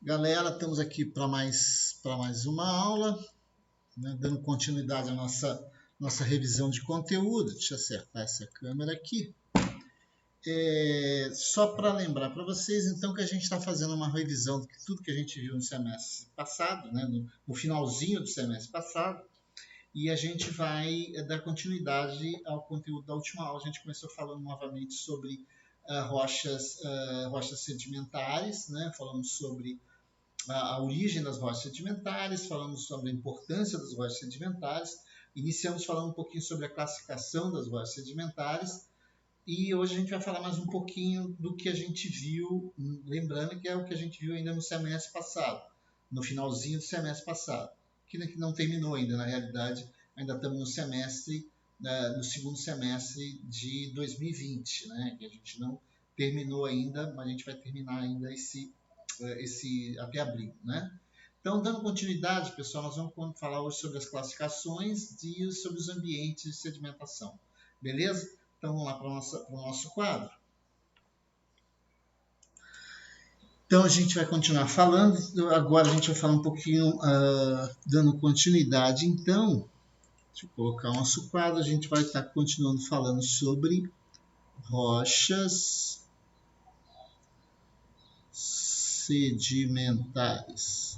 Galera, estamos aqui para mais uma aula, né, dando continuidade à nossa revisão de conteúdo. Deixa eu acertar essa câmera aqui. Só para lembrar para vocês, então, que a gente está fazendo uma revisão de tudo que a gente viu no semestre passado, né, no finalzinho do semestre passado, e a gente vai dar continuidade ao conteúdo da última aula. A gente começou falando novamente sobre rochas sedimentares, né, falamos sobre a origem das rochas sedimentares, falamos sobre a importância das rochas sedimentares, iniciamos falando um pouquinho sobre a classificação das rochas sedimentares, e hoje a gente vai falar mais um pouquinho do que a gente viu, lembrando que é o que a gente viu ainda no semestre passado, no finalzinho do semestre passado, que não terminou ainda, na realidade, ainda estamos no semestre, no segundo semestre de 2020, né, que a gente não terminou ainda, mas a gente vai terminar ainda até abril, né? Então, dando continuidade, pessoal, nós vamos falar hoje sobre as classificações e sobre os ambientes de sedimentação. Beleza? Então, vamos lá para o nosso quadro. Então, a gente vai continuar falando. Agora, a gente vai falar um pouquinho, dando continuidade. Então, deixa eu colocar o nosso quadro. A gente vai estar continuando falando sobre rochas sedimentares.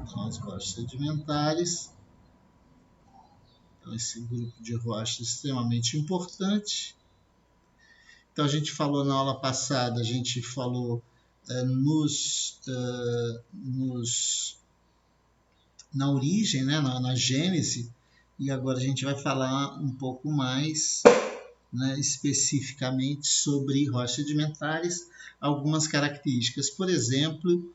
São as rochas sedimentares. Então, esse grupo de rochas é extremamente importante. Então, a gente falou na aula passada, a gente falou na origem, né, na gênese, e agora a gente vai falar um pouco mais, né, especificamente sobre rochas sedimentares, algumas características. Por exemplo,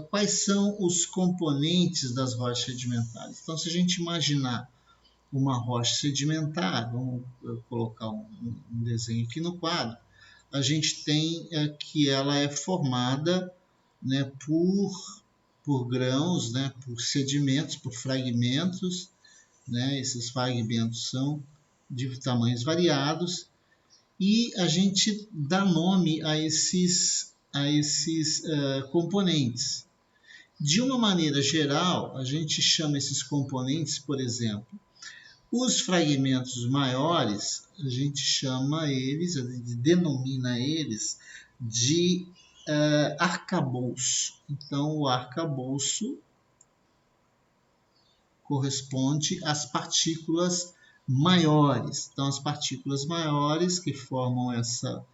quais são os componentes das rochas sedimentares? Então, se a gente imaginar uma rocha sedimentar, vamos colocar um desenho aqui no quadro, a gente tem que ela é formada, né, por grãos, né, por sedimentos, por fragmentos, né, esses fragmentos são de tamanhos variados, e a gente dá nome a esses componentes. De uma maneira geral, a gente chama esses componentes, por exemplo, os fragmentos maiores, a gente chama eles, a gente denomina eles de arcabouço. Então, o arcabouço corresponde às partículas maiores. Então, as partículas maiores que formam essa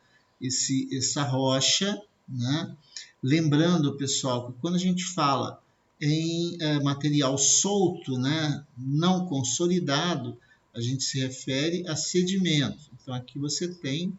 rocha, né? Lembrando, pessoal, que quando a gente fala em material solto, né, não consolidado, a gente se refere a sedimento. Então, aqui você tem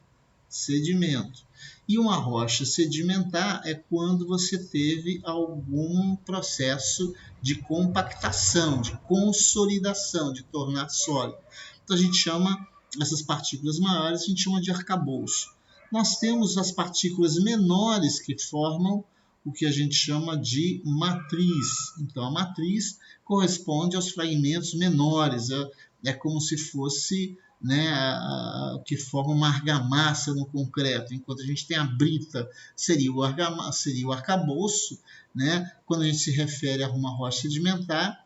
sedimento. E uma rocha sedimentar é quando você teve algum processo de compactação, de consolidação, de tornar sólido. Então, a gente chama essas partículas maiores, a gente chama de arcabouço. Nós temos as partículas menores que formam o que a gente chama de matriz. Então, a matriz corresponde aos fragmentos menores, é como se fosse, né, que forma uma argamassa no concreto, enquanto a gente tem a brita, seria o arcabouço, né? Quando a gente se refere a uma rocha sedimentar,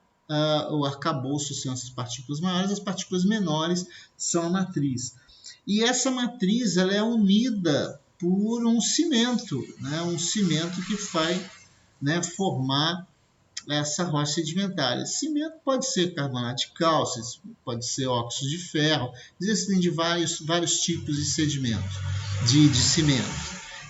o arcabouço são essas partículas maiores, as partículas menores são a matriz. E essa matriz ela é unida por um cimento, né? Um cimento que vai, né, formar essa rocha sedimentar. Esse cimento pode ser carbonato de cálcio, pode ser óxido de ferro, existem de vários tipos de sedimentos, de cimento.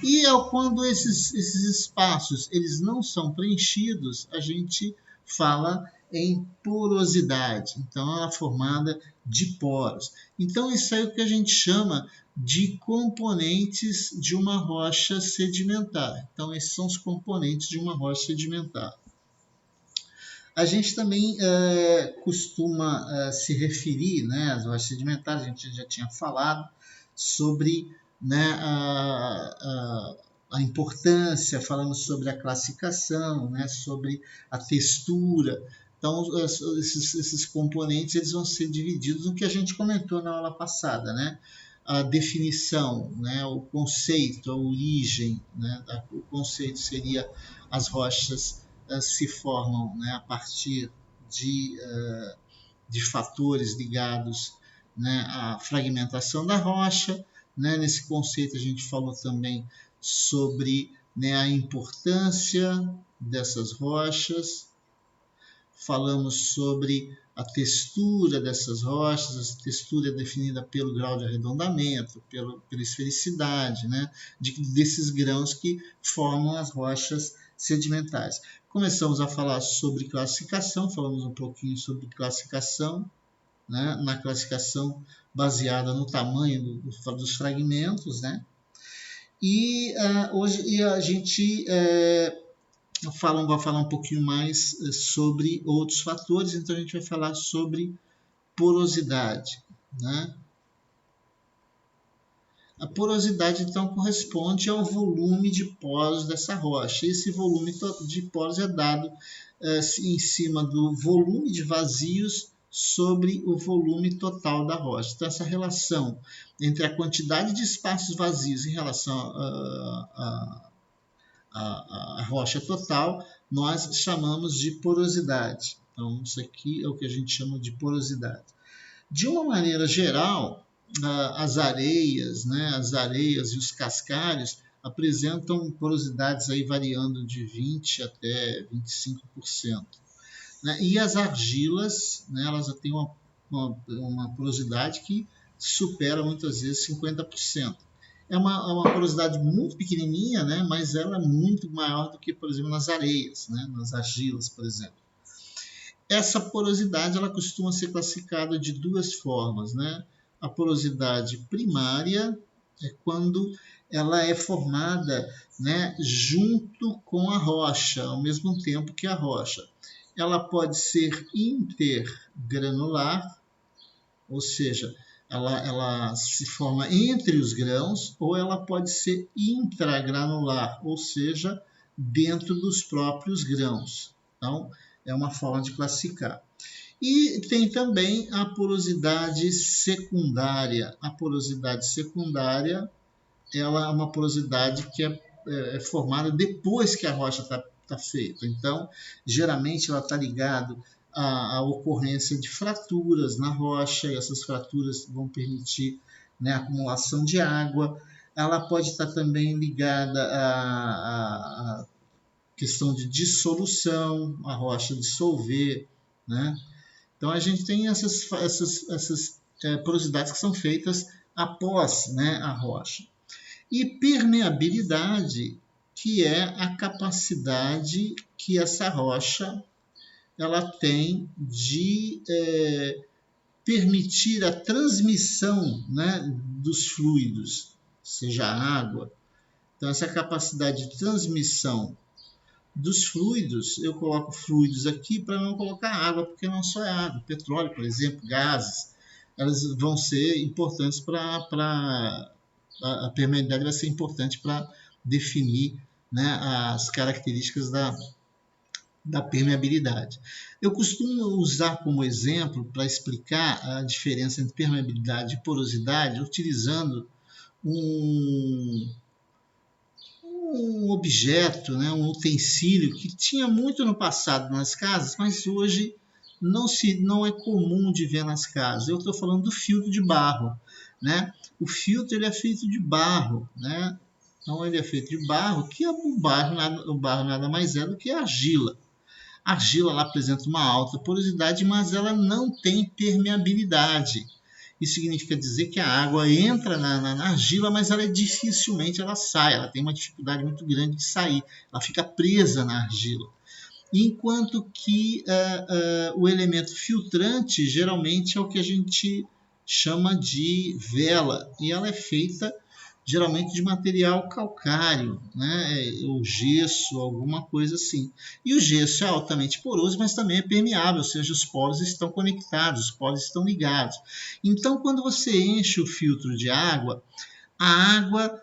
E quando esses espaços eles não são preenchidos, a gente fala em porosidade. Então, ela é formada de poros. Então, isso é o que a gente chama de componentes de uma rocha sedimentar. Então, esses são os componentes de uma rocha sedimentar. A gente também costuma se referir, né, às rochas sedimentares, a gente já tinha falado sobre, né, a importância, falamos sobre a classificação, né, sobre a textura. Então, esses componentes eles vão ser divididos no que a gente comentou na aula passada, né? a definição, né, o conceito, a origem, né, o conceito seria as rochas se formam, né, a partir de fatores ligados, né, à fragmentação da rocha. Né? Nesse conceito a gente falou também sobre, né, a importância dessas rochas, falamos sobre a textura dessas rochas, a textura é definida pelo grau de arredondamento, pela esfericidade, né, desses grãos que formam as rochas sedimentares. Começamos a falar sobre classificação, falamos um pouquinho sobre classificação, né, na classificação baseada no tamanho dos fragmentos, né, e hoje a gente vai falar um pouquinho mais sobre outros fatores, então a gente vai falar sobre porosidade, né? A porosidade, então, corresponde ao volume de poros dessa rocha. Esse volume de poros é dado em cima do volume de vazios sobre o volume total da rocha. Então, essa relação entre a quantidade de espaços vazios em relação à rocha total, nós chamamos de porosidade. Então, isso aqui é o que a gente chama de porosidade. De uma maneira geral, as areias, né, as areias e os cascalhos apresentam porosidades aí variando de 20% até 25%. Né? E as argilas, né, elas têm uma porosidade que supera muitas vezes 50%. É uma porosidade muito pequenininha, né, mas ela é muito maior do que, por exemplo, nas areias, né, nas argilas, por exemplo. Essa porosidade ela costuma ser classificada de duas formas, né? A porosidade primária é quando ela é formada, né, junto com a rocha, ao mesmo tempo que a rocha. Ela pode ser intergranular, ou seja, ela se forma entre os grãos, ou ela pode ser intragranular, ou seja, dentro dos próprios grãos. Então, é uma forma de classificar. E tem também a porosidade secundária. A porosidade secundária ela é uma porosidade que é formada depois que a rocha está feita. Então, geralmente ela está ligada à ocorrência de fraturas na rocha, e essas fraturas vão permitir, né, a acumulação de água. Ela pode estar também ligada à questão de dissolução, a rocha dissolver, né? Então a gente tem essas porosidades que são feitas após, né, a rocha. E permeabilidade, que é a capacidade que essa rocha ela tem de permitir a transmissão, né, dos fluidos, seja água. Então essa capacidade de transmissão dos fluidos, eu coloco fluidos aqui para não colocar água, porque não só é água. Petróleo, por exemplo, gases, elas vão ser importantes a permeabilidade vai ser importante para definir, né, as características da permeabilidade. Eu costumo usar como exemplo, para explicar a diferença entre permeabilidade e porosidade, utilizando um objeto, né, um utensílio que tinha muito no passado nas casas, mas hoje não é comum de ver nas casas. Eu estou falando do filtro de barro, né? O filtro ele é feito de barro, né? Então ele é feito de barro, que o barro nada mais é do que argila. A argila ela apresenta uma alta porosidade, mas ela não tem permeabilidade. Isso significa dizer que a água entra na argila, mas dificilmente ela sai. Ela tem uma dificuldade muito grande de sair. Ela fica presa na argila. Enquanto que o elemento filtrante geralmente é o que a gente chama de vela. E ela é feita geralmente de material calcário, né? Ou gesso, alguma coisa assim. E o gesso é altamente poroso, mas também é permeável, ou seja, os poros estão conectados, os poros estão ligados. Então, quando você enche o filtro de água, a água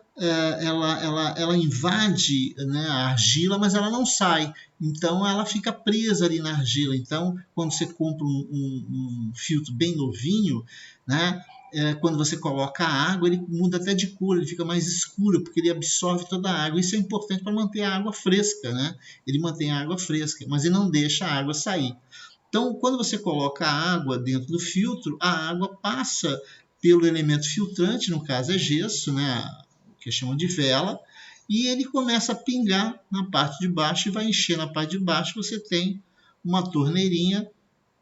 ela invade, né, a argila, mas ela não sai. Então, ela fica presa ali na argila. Então, quando você compra um filtro bem novinho, né, quando você coloca a água, ele muda até de cor, ele fica mais escuro, porque ele absorve toda a água. Isso é importante para manter a água fresca, né? Ele mantém a água fresca, mas ele não deixa a água sair. Então, quando você coloca a água dentro do filtro, a água passa pelo elemento filtrante, no caso é gesso, né? Que chamam de vela, e ele começa a pingar na parte de baixo e vai encher na parte de baixo. Você tem uma torneirinha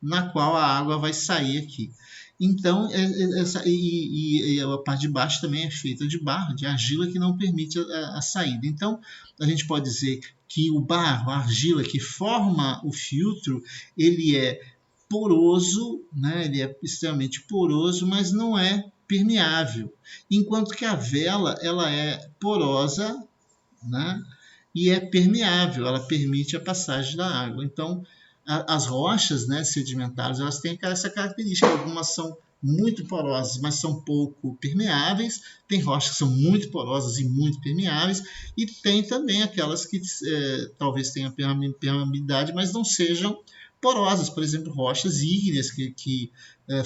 na qual a água vai sair aqui. Então, a parte de baixo também é feita de barro, de argila, que não permite a saída. Então, a gente pode dizer que o barro, a argila que forma o filtro, ele é poroso, né? Ele é extremamente poroso, mas não é permeável. Enquanto que a vela, ela é porosa, né? E é permeável, ela permite a passagem da água. Então, as rochas, né, sedimentares, elas têm essa característica. Algumas são muito porosas, mas são pouco permeáveis. Tem rochas que são muito porosas e muito permeáveis. E tem também aquelas que talvez tenham permeabilidade, mas não sejam porosas. Por exemplo, rochas ígneas que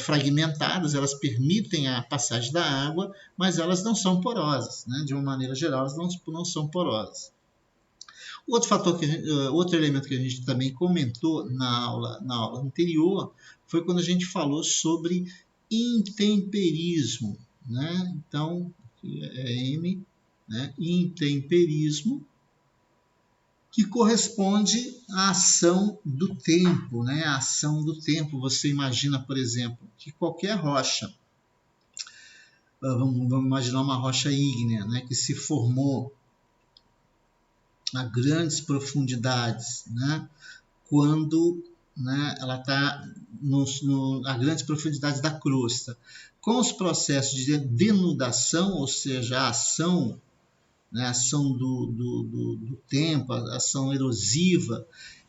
fragmentadas, elas permitem a passagem da água, mas elas não são porosas, né? De uma maneira geral, elas não são porosas. Outro elemento que a gente também comentou na aula anterior foi quando a gente falou sobre intemperismo, né? Então, é M, né? Intemperismo, que corresponde à ação do tempo, né? A ação do tempo. Você imagina, por exemplo, que qualquer rocha, vamos imaginar uma rocha ígnea, né? Que se formou a grandes profundidades, né? Quando, né, ela está a grandes profundidades da crosta. Com os processos de denudação, ou seja, a ação, né, a ação do tempo, a ação erosiva,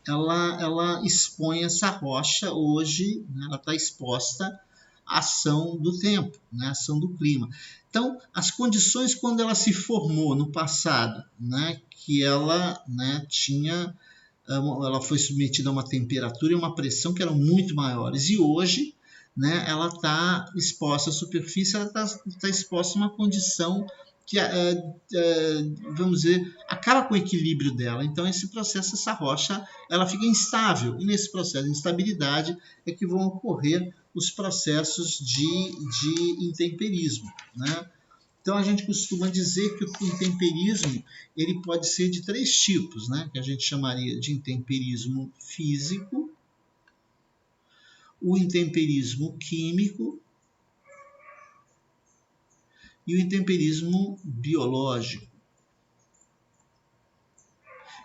ela expõe essa rocha hoje, né, ela está exposta à ação do tempo, né, à ação do clima. Então, as condições quando ela se formou no passado, né, que ela, né, ela foi submetida a uma temperatura e uma pressão que eram muito maiores. E hoje, né, ela está exposta à superfície, ela está exposta a uma condição que, vamos dizer, acaba com o equilíbrio dela. Então, esse processo, essa rocha, ela fica instável. E nesse processo de instabilidade é que vão ocorrer os processos de intemperismo, né? Então, a gente costuma dizer que o intemperismo ele pode ser de 3 tipos, né? Que a gente chamaria de intemperismo físico, o intemperismo químico e o intemperismo biológico.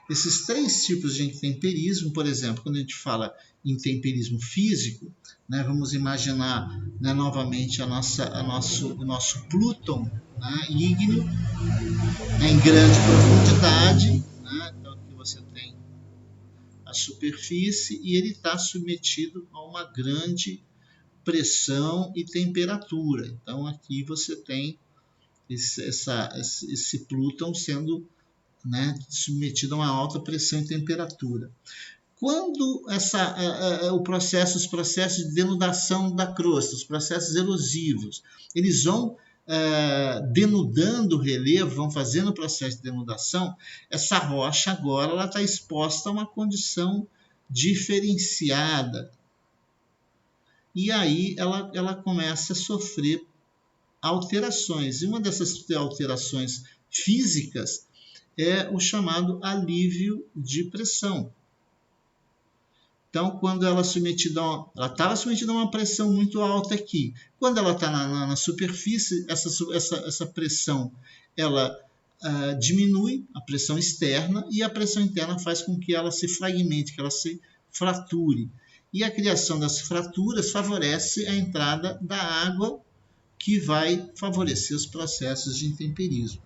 Esses 3 tipos de intemperismo, por exemplo, quando a gente fala em intemperismo físico, né, vamos imaginar, né, novamente o nosso Plutão, né, ígneo, né, em grande profundidade, né, então aqui você tem a superfície e ele está submetido a uma grande pressão e temperatura. Então aqui você tem esse Plutão sendo, né, submetido a uma alta pressão e temperatura. Quando os processos de denudação da crosta, os processos erosivos, eles vão denudando o relevo, vão fazendo o processo de denudação, essa rocha agora está exposta a uma condição diferenciada. E aí ela começa a sofrer alterações. E uma dessas alterações físicas é o chamado alívio de pressão. Então, quando ela estava submetida a uma pressão muito alta aqui. Quando ela está na superfície, essa pressão ela diminui, a pressão externa, e a pressão interna faz com que ela se fragmente, que ela se frature. E a criação das fraturas favorece a entrada da água, que vai favorecer os processos de intemperismo.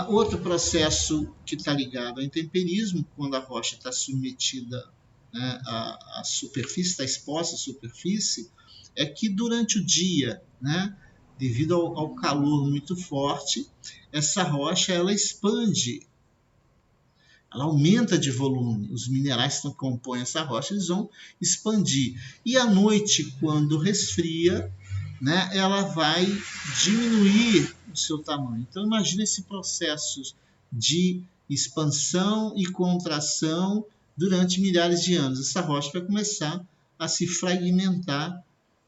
Outro processo que está ligado ao intemperismo, quando a rocha está submetida, né, à superfície, está exposta à superfície, é que durante o dia, né, devido ao calor muito forte, essa rocha ela expande, ela aumenta de volume. Os minerais que compõem essa rocha eles vão expandir. E à noite, quando resfria, né, ela vai diminuir o seu tamanho. Então, imagine esse processo de expansão e contração durante milhares de anos. Essa rocha vai começar a se fragmentar,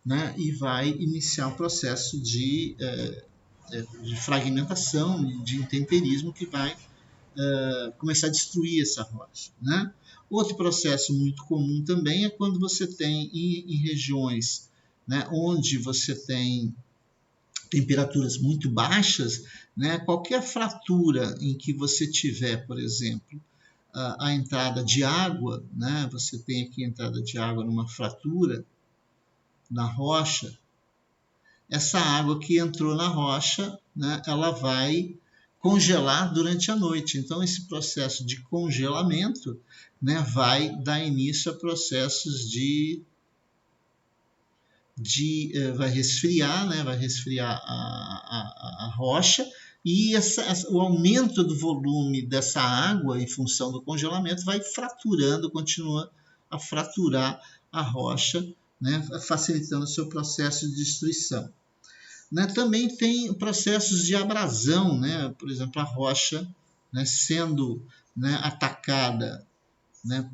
né, e vai iniciar um processo de fragmentação e de intemperismo que vai começar a destruir essa rocha, né? Outro processo muito comum também é quando você tem em regiões, né, onde você tem temperaturas muito baixas, né, qualquer fratura em que você tiver, por exemplo, a entrada de água, né, você tem aqui a entrada de água numa fratura na rocha, essa água que entrou na rocha, né, ela vai congelar durante a noite. Então, esse processo de congelamento, né, vai dar início a processos vai resfriar, né, vai resfriar a rocha, e o aumento do volume dessa água em função do congelamento vai fraturando, continua a fraturar a rocha, né, facilitando o seu processo de destruição. Né, também tem processos de abrasão, né, por exemplo, a rocha, né, sendo, né, atacada, né,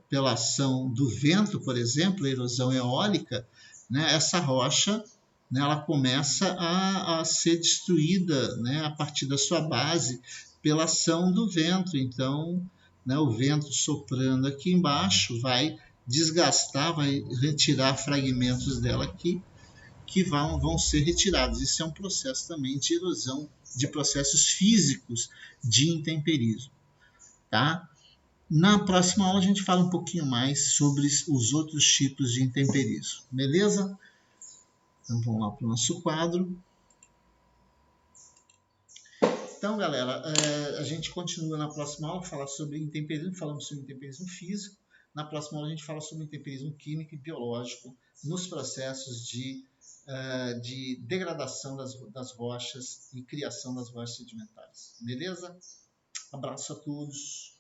pela ação do vento, por exemplo, a erosão eólica, né, essa rocha, né, ela começa a ser destruída, né, a partir da sua base pela ação do vento. Então, né, o vento soprando aqui embaixo vai desgastar, vai retirar fragmentos dela aqui que vão ser retirados. Isso é um processo também de erosão, de processos físicos de intemperismo. Tá? Na próxima aula a gente fala um pouquinho mais sobre os outros tipos de intemperismo. Beleza? Então vamos lá para o nosso quadro. Então, galera, a gente continua na próxima aula a falar sobre intemperismo, falamos sobre intemperismo físico. Na próxima aula a gente fala sobre intemperismo químico e biológico nos processos de degradação das rochas e criação das rochas sedimentares. Beleza? Abraço a todos.